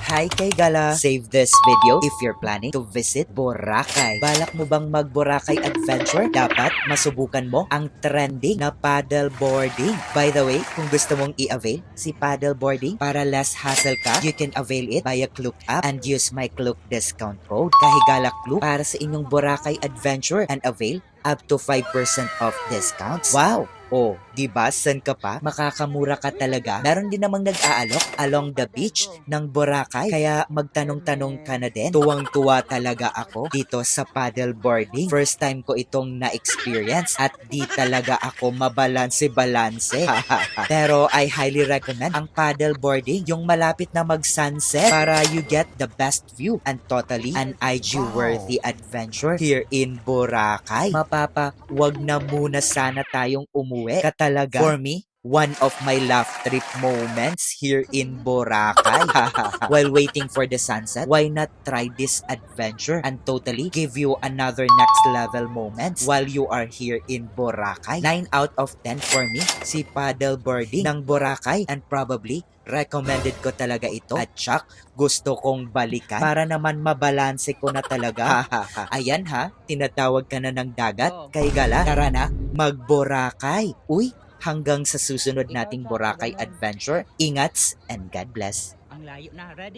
Hi kay Gala! Save this video if you're planning to visit Boracay. Balak mo bang mag-Boracay adventure? Dapat masubukan mo ang trending na paddle boarding. By the way, kung gusto mong i-avail si paddle boarding para less hassle ka, you can avail it via Klook app and use my Klook discount code Kahigala Klook para sa inyong Boracay adventure and avail up to 5% off discounts. Wow! Oh, di ba? San ka pa? Makakamura ka talaga. Meron din namang nag-aalok along the beach ng Boracay. Kaya magtanong-tanong ka na din. Tuwang-tuwa talaga ako dito sa paddleboarding. First time ko itong na-experience at di talaga ako mabalanse-balanse. Pero I highly recommend ang paddleboarding, yung malapit na mag-sunset para you get the best view and totally an IG-worthy adventure here in Boracay. Wag na muna sana tayong umuwi ka talaga. For me, one of my laugh trip moments here in Boracay. While waiting for the sunset, why not try this adventure and totally give you another next level moments while you are here in Boracay? 9 out of 10 for me, si paddleboarding ng Boracay, and probably recommended ko talaga ito at tsak gusto kong balikan para naman mabalanse ko na talaga. Ayan ha, tinatawag ka na ng dagat. Kay Gala, tara na, mag-Boracay. Uy, hanggang sa susunod nating Boracay adventure. Ingats and God bless. Ang layo na. Ready?